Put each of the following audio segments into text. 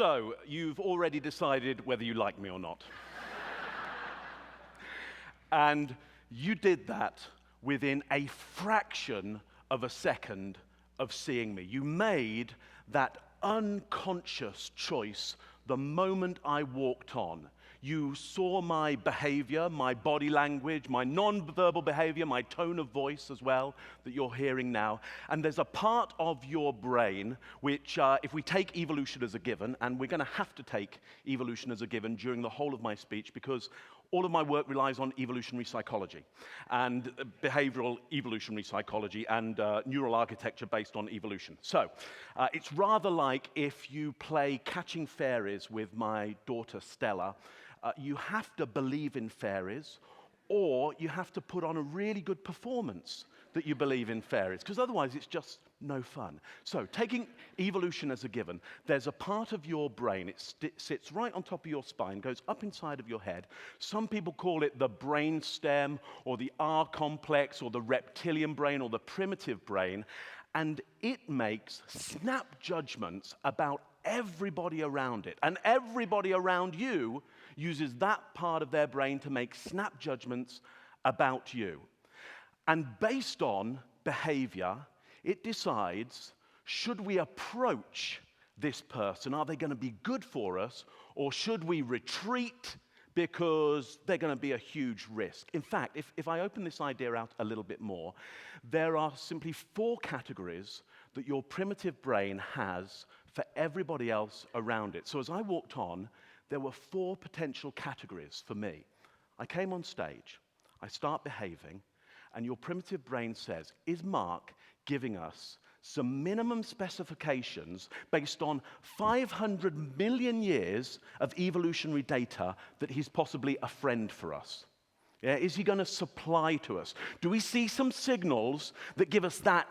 So, you've already decided whether you like me or not. And you did that within a fraction of a second of seeing me. You made that unconscious choice the moment I walked on. You saw my behavior, my body language, my non-verbal behavior, my tone of voice as well that you're hearing now. And there's a part of your brain which, if we take evolution as a given, and we're going to have to take evolution as a given during the whole of my speech because all of my work relies on evolutionary psychology and behavioral evolutionary psychology and neural architecture based on evolution. So it's rather like if you play catching fairies with my daughter Stella. You have to believe in fairies, or you have to put on a really good performance that you believe in fairies, because otherwise it's just no fun. So taking evolution as a given, there's a part of your brain, it sits right on top of your spine, goes up inside of your head. Some people call it the brain stem, or the R complex, or the reptilian brain, or the primitive brain, and it makes snap judgments about everybody around it. And everybody around you uses that part of their brain to make snap judgments about you. And based on behavior, it decides, should we approach this person? Are they going to be good for us? Or should we retreat because they're going to be a huge risk? In fact, if I open this idea out a little bit more, there are simply 4 categories that your primitive brain has for everybody else around it. So as I walked on, there were 4 potential categories for me. I came on stage, I start behaving, and your primitive brain says, is Mark giving us some minimum specifications based on 500 million years of evolutionary data that he's possibly a friend for us? Yeah, is he going to supply to us? Do we see some signals that give us that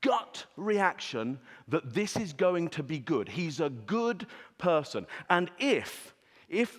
gut reaction that this is going to be good? He's a good person. And if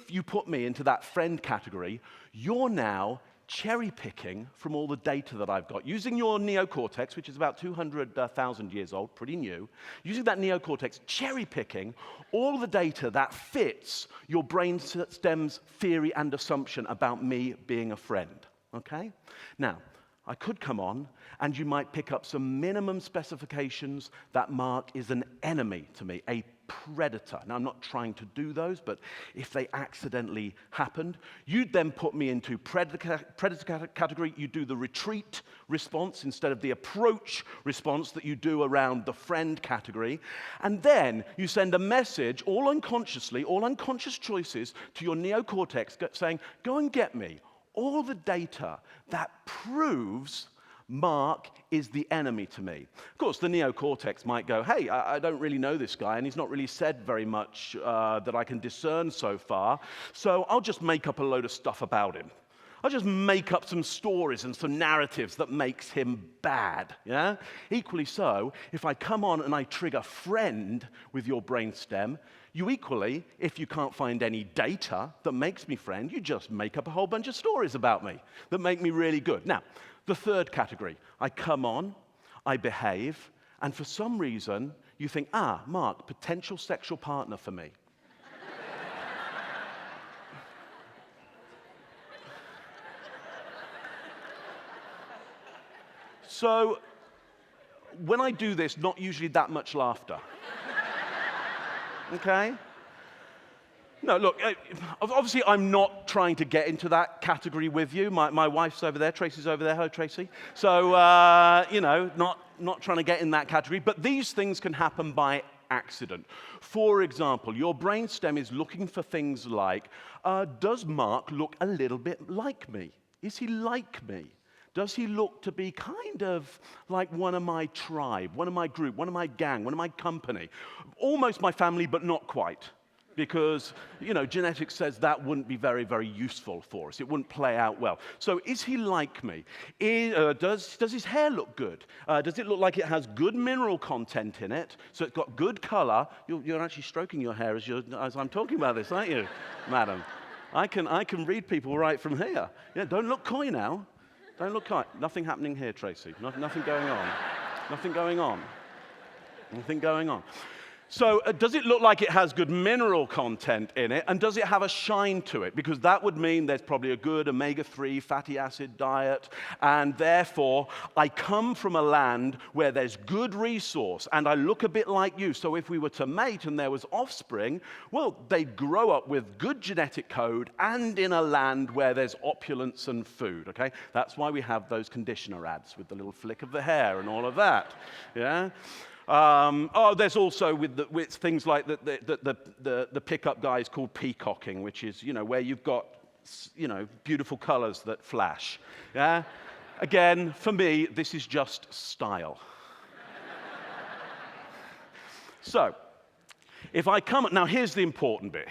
you put me into that friend category, you're now cherry-picking from all the data that I've got. Using your neocortex, which is about 200,000 years old, pretty new, using that neocortex, cherry-picking all the data that fits your brain stem's theory and assumption about me being a friend, okay? Now, I could come on, and you might pick up some minimum specifications that Mark is an enemy to me, a predator. Now, I'm not trying to do those, but if they accidentally happened, you'd then put me into predator category. You do the retreat response instead of the approach response that you do around the friend category. And then you send a message, all unconsciously, all unconscious choices, to your neocortex saying, go and get me all the data that proves Mark is the enemy to me. Of course, the neocortex might go, hey, I don't really know this guy, and he's not really said very much that I can discern so far, so I'll just make up a load of stuff about him. I'll just make up some stories and some narratives that makes him bad, yeah? Equally so, if I come on and I trigger friend with your brainstem, you equally, if you can't find any data that makes me friend, you just make up a whole bunch of stories about me that make me really good. Now, the third category, I come on, I behave, and for some reason, you think, Mark, potential sexual partner for me. So, when I do this, not usually that much laughter. Okay? No, look, obviously I'm not trying to get into that category with you. My wife's over there, Tracy's over there. Hello, Tracy. So, not trying to get in that category. But these things can happen by accident. For example, your brainstem is looking for things like, does Mark look a little bit like me? Is he like me? Does he look to be kind of like one of my tribe, one of my group, one of my gang, one of my company? Almost my family, but not quite. Because, genetics says that wouldn't be very, very useful for us. It wouldn't play out well. So is he like me? Does his hair look good? Does it look like it has good mineral content in it? So it's got good color. You're actually stroking your hair as I'm talking about this, aren't you, madam? I can read people right from here. Yeah, don't look coy now. Don't look coy. Nothing happening here, Tracy. Nothing going on. Nothing going on. Nothing going on. So does it look like it has good mineral content in it? And does it have a shine to it? Because that would mean there's probably a good omega-3 fatty acid diet. And therefore, I come from a land where there's good resource. And I look a bit like you. So if we were to mate and there was offspring, well, they'd grow up with good genetic code and in a land where there's opulence and food, okay? That's why we have those conditioner ads with the little flick of the hair and all of that, yeah? There's also with things like the pickup guys called peacocking, which is, where you've got, beautiful colors that flash. Yeah? Again, for me, this is just style. So, if I come, now here's the important bit,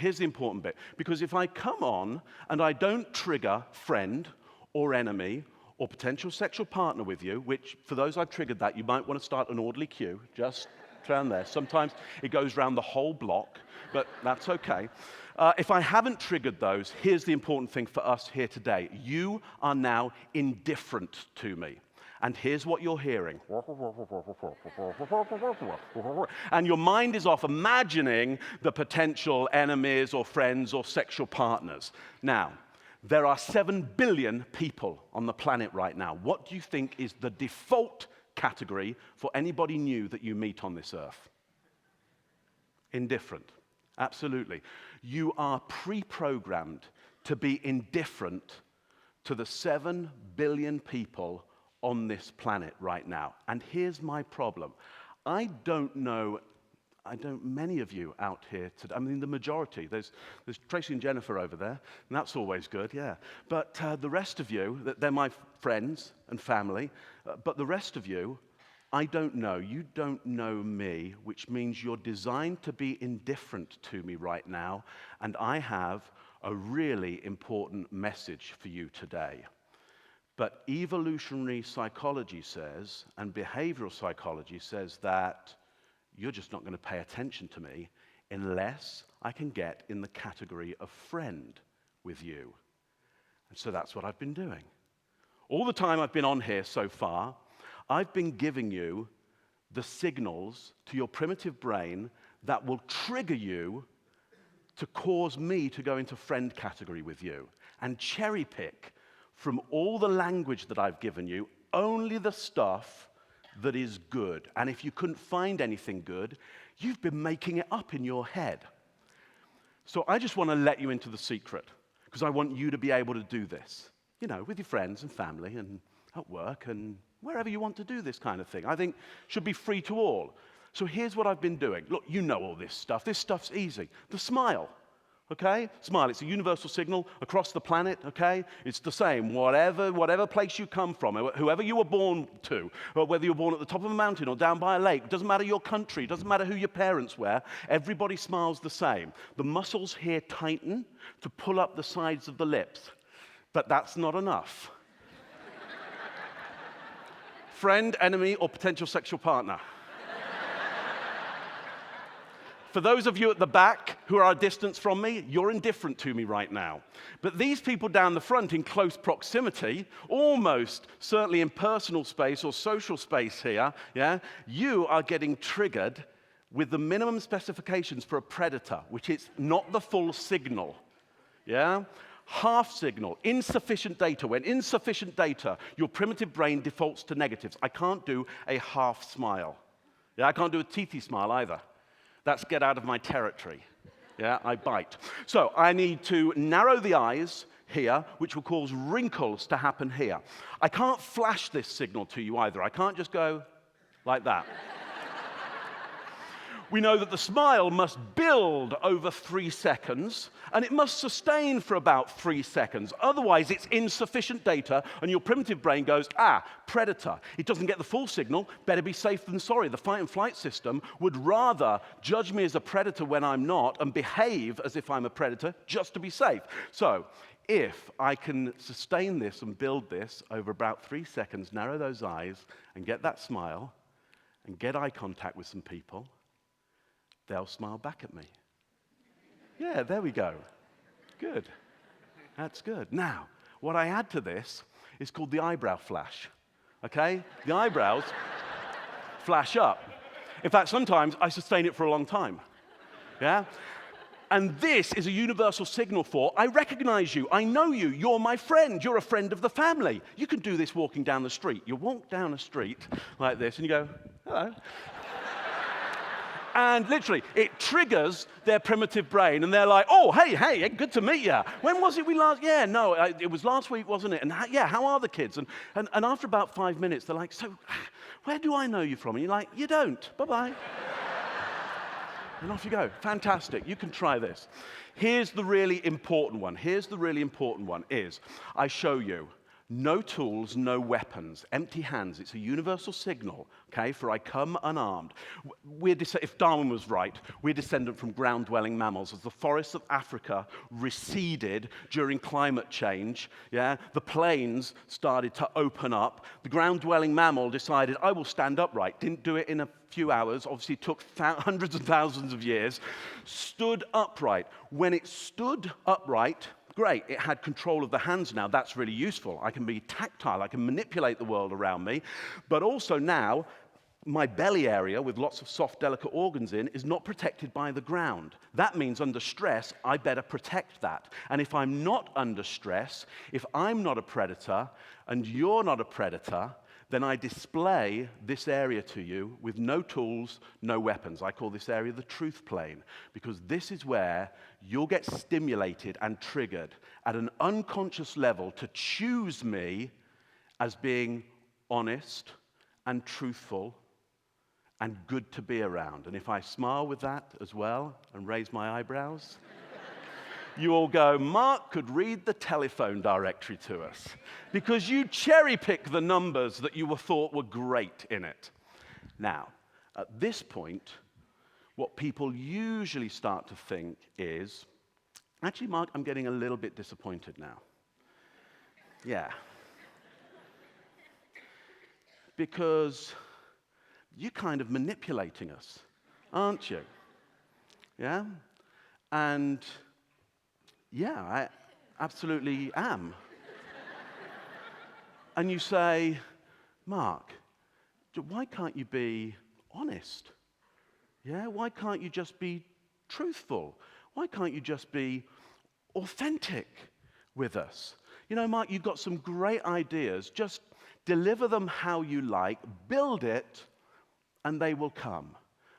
because if I come on and I don't trigger friend or enemy or potential sexual partner with you, which for those I've triggered that, you might want to start an orderly queue, just around there. Sometimes it goes around the whole block, but that's okay. If I haven't triggered those, here's the important thing for us here today. You are now indifferent to me. And here's what you're hearing. And your mind is off imagining the potential enemies or friends or sexual partners. Now, there are 7 billion people on the planet right now. What do you think is the default category for anybody new that you meet on this earth? Indifferent. Absolutely. You are pre-programmed to be indifferent to the 7 billion people on this planet right now. And here's my problem. I don't many of you out here today, I mean the majority, there's Tracy and Jennifer over there, and that's always good, yeah. But the rest of you, they're my friends and family, but the rest of you, I don't know. You don't know me, which means you're designed to be indifferent to me right now, and I have a really important message for you today. But evolutionary psychology says, and behavioral psychology says that you're just not going to pay attention to me unless I can get in the category of friend with you. And so that's what I've been doing. All the time I've been on here so far, I've been giving you the signals to your primitive brain that will trigger you to cause me to go into friend category with you and cherry pick from all the language that I've given you only the stuff that is good. And if you couldn't find anything good, you've been making it up in your head. So I just want to let you into the secret, because I want you to be able to do this, with your friends and family and at work and wherever you want to do this kind of thing. I think should be free to all. So here's what I've been doing. Look, you know all this stuff. This stuff's easy. The smile. Okay? Smile. It's a universal signal across the planet, okay? It's the same. Whatever place you come from, whoever you were born to, or whether you're born at the top of a mountain or down by a lake, doesn't matter your country, doesn't matter who your parents were, everybody smiles the same. The muscles here tighten to pull up the sides of the lips, but that's not enough. Friend, enemy, or potential sexual partner? For those of you at the back who are a distance from me, you're indifferent to me right now. But these people down the front in close proximity, almost certainly in personal space or social space here, yeah, you are getting triggered with the minimum specifications for a predator, which is not the full signal, yeah? Half signal, insufficient data. When insufficient data, your primitive brain defaults to negatives. I can't do a half smile. Yeah, I can't do a teethy smile either. That's get out of my territory. Yeah, I bite. So I need to narrow the eyes here, which will cause wrinkles to happen here. I can't flash this signal to you either. I can't just go like that. We know that the smile must build over 3 seconds, and it must sustain for about 3 seconds. Otherwise, it's insufficient data, and your primitive brain goes, predator. It doesn't get the full signal. Better be safe than sorry. The fight and flight system would rather judge me as a predator when I'm not and behave as if I'm a predator just to be safe. So if I can sustain this and build this over about 3 seconds, narrow those eyes, and get that smile, and get eye contact with some people, they'll smile back at me. Yeah, there we go. Good. That's good. Now, what I add to this is called the eyebrow flash. Okay? The eyebrows flash up. In fact, sometimes I sustain it for a long time. Yeah? And this is a universal signal for, I recognize you, I know you, you're my friend, you're a friend of the family. You can do this walking down the street. You walk down a street like this and you go, hello. And literally, it triggers their primitive brain, and they're like, oh, hey, good to meet you. When was it we last, yeah, no, it was last week, wasn't it? And yeah, how are the kids? And after about 5 minutes, they're like, so where do I know you from? And you're like, you don't, bye-bye. And off you go. Fantastic. You can try this. Here's the really important one. Is I show you no tools, no weapons, empty hands. It's a universal signal, okay, for I come unarmed. If Darwin was right, we're descendant from ground-dwelling mammals. As the forests of Africa receded during climate change, yeah, the plains started to open up. The ground-dwelling mammal decided, I will stand upright. Didn't do it in a few hours, obviously took hundreds of thousands of years, stood upright. When it stood upright, great, it had control of the hands now. That's really useful. I can be tactile. I can manipulate the world around me. But also now, my belly area with lots of soft, delicate organs in is not protected by the ground. That means under stress, I better protect that. And if I'm not under stress, if I'm not a predator and you're not a predator, then I display this area to you with no tools, no weapons. I call this area the truth plane, because this is where you'll get stimulated and triggered at an unconscious level to choose me as being honest and truthful and good to be around. And if I smile with that as well and raise my eyebrows, you all go, Mark could read the telephone directory to us because you cherry-pick the numbers that you thought were great in it. Now, at this point, what people usually start to think is, actually, Mark, I'm getting a little bit disappointed now. Yeah. Because you're kind of manipulating us, aren't you? Yeah? And yeah, I absolutely am. And you say, Mark, why can't you be honest? Yeah, why can't you just be truthful? Why can't you just be authentic with us? You know, Mark, you've got some great ideas. Just deliver them how you like, build it, and they will come.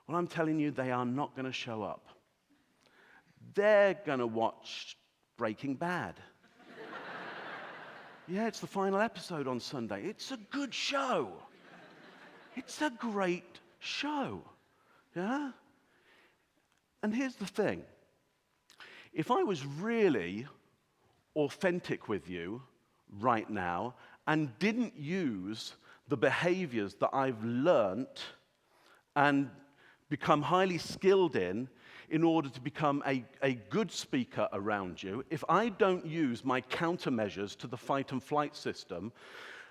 Well, I'm telling you, they are not going to show up. They're going to watch Breaking Bad. Yeah, it's the final episode on Sunday. It's a good show. It's a great show. Yeah? And here's the thing. If I was really authentic with you right now and didn't use the behaviors that I've learnt and become highly skilled in order to become a good speaker around you, if I don't use my countermeasures to the fight and flight system,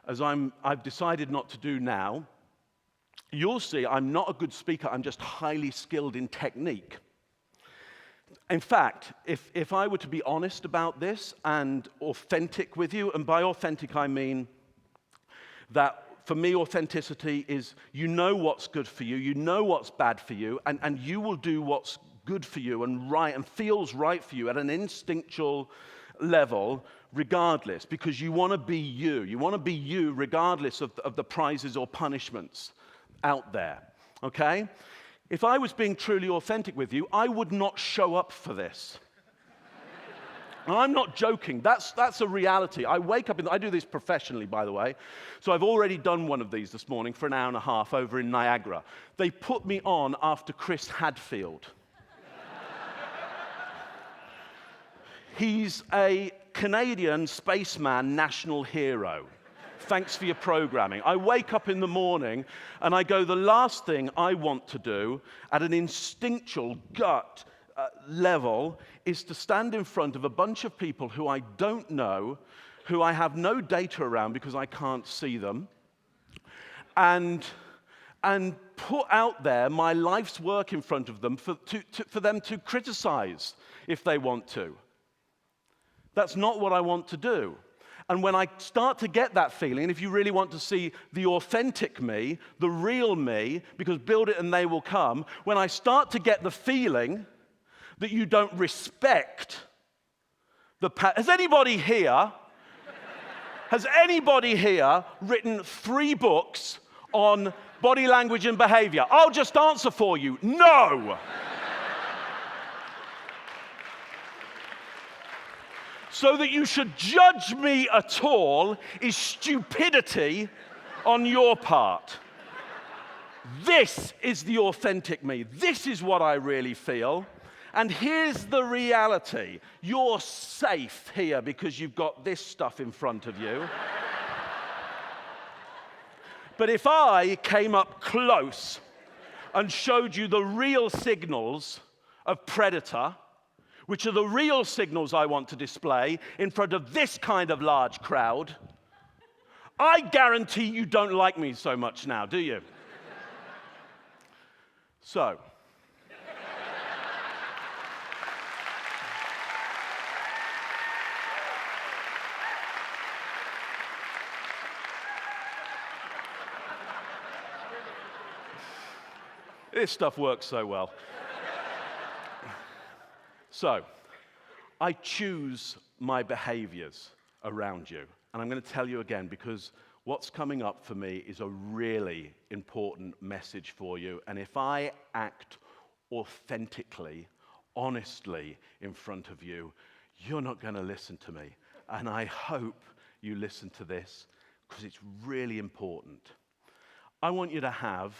as I've decided not to do now, you'll see I'm not a good speaker, I'm just highly skilled in technique. In fact, if I were to be honest about this and authentic with you, and by authentic I mean that for me, authenticity is you know what's good for you, you know what's bad for you, and you will do what's good for you and right and feels right for you at an instinctual level regardless, because you want to be you. You want to be you regardless of the prizes or punishments out there, okay? If I was being truly authentic with you, I would not show up for this. And I'm not joking. That's a reality. I wake up, I do this professionally, by the way. So I've already done one of these this morning for an hour and a half over in Niagara. They put me on after Chris Hadfield. He's a Canadian spaceman national hero. Thanks for your programming. I wake up in the morning and I go, the last thing I want to do at an instinctual gut level is to stand in front of a bunch of people who I don't know, who I have no data around because I can't see them, and put out there my life's work in front of them for them to criticize if they want to. That's not what I want to do. And when I start to get that feeling, and if you really want to see the authentic me, the real me, because build it and they will come, when I start to get the feeling that you don't respect has anybody here written 3 books on body language and behavior? I'll just answer for you. No! So that you should judge me at all is stupidity on your part. This is the authentic me. This is what I really feel. And here's the reality. You're safe here because you've got this stuff in front of you. But if I came up close and showed you the real signals of predator, which are the real signals I want to display in front of this kind of large crowd, I guarantee you don't like me so much now, do you? So, this stuff works so well. So, I choose my behaviors around you. And I'm going to tell you again, because what's coming up for me is a really important message for you. And if I act authentically, honestly in front of you, you're not going to listen to me. And I hope you listen to this, because it's really important. I want you to have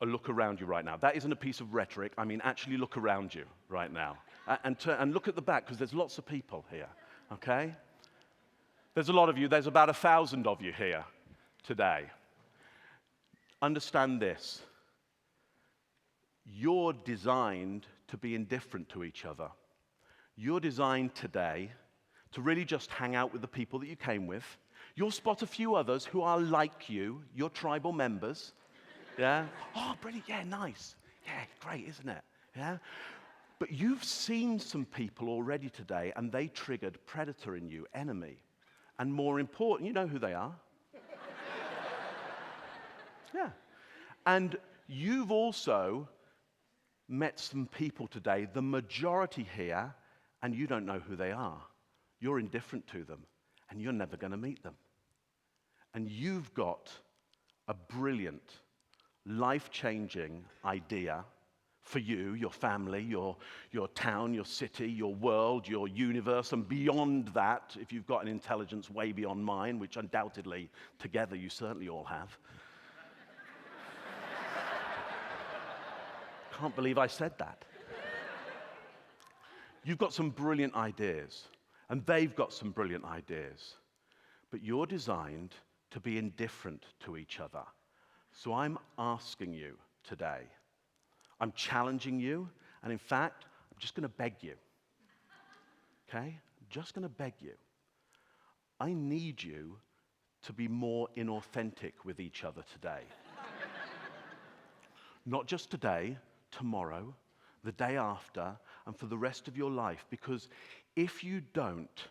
a look around you right now. That isn't a piece of rhetoric. I mean, actually look around you right now. And look at the back, because there's lots of people here, okay? There's a lot of you. There's about 1,000 of you here today. Understand this. You're designed to be indifferent to each other. You're designed today to really just hang out with the people that you came with. You'll spot a few others who are like you, your tribal members. Yeah? Oh, brilliant. Yeah, nice. Yeah, great, isn't it? Yeah? But you've seen some people already today, and they triggered predator in you, enemy. And more important, you know who they are. Yeah. And you've also met some people today, the majority here, and you don't know who they are. You're indifferent to them, and you're never going to meet them. And you've got a brilliant, life-changing idea for you, your family, your town, your city, your world, your universe, and beyond that, if you've got an intelligence way beyond mine, which undoubtedly, together, you certainly all have. Can't believe I said that. You've got some brilliant ideas, and they've got some brilliant ideas, but you're designed to be indifferent to each other. So I'm asking you today, I'm challenging you, and in fact, I'm just going to beg you. Okay? I'm just going to beg you. I need you to be more inauthentic with each other today. Not just today, tomorrow, the day after, and for the rest of your life. Because if you don't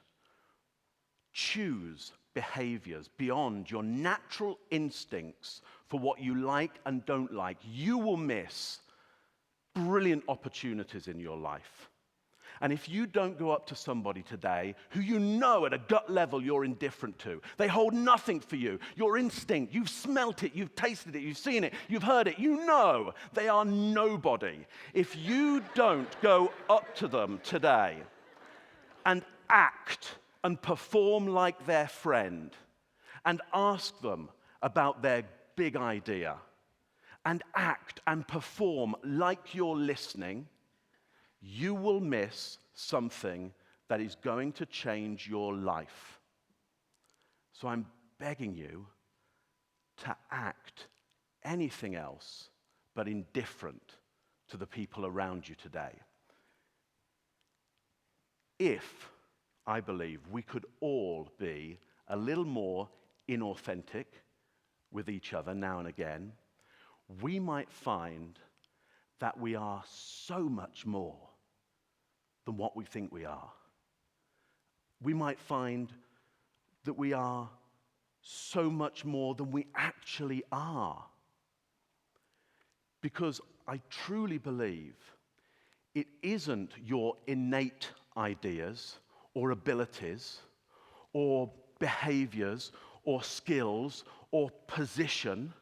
choose behaviors beyond your natural instincts for what you like and don't like, you will miss brilliant opportunities in your life. And if you don't go up to somebody today who you know at a gut level you're indifferent to, they hold nothing for you, your instinct, you've smelt it, you've tasted it, you've seen it, you've heard it, you know they are nobody. If you don't go up to them today and act and perform like their friend and ask them about their big idea and act and perform like you're listening, you will miss something that is going to change your life. So I'm begging you to act anything else but indifferent to the people around you today. If, I believe, we could all be a little more inauthentic with each other now and again, we might find that we are so much more than what we think we are. We might find that we are so much more than we actually are. Because I truly believe it isn't your innate ideas or abilities or behaviors or skills or position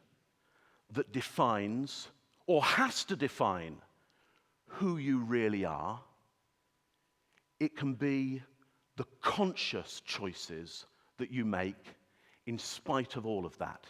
that defines or has to define who you really are. It can be the conscious choices that you make in spite of all of that.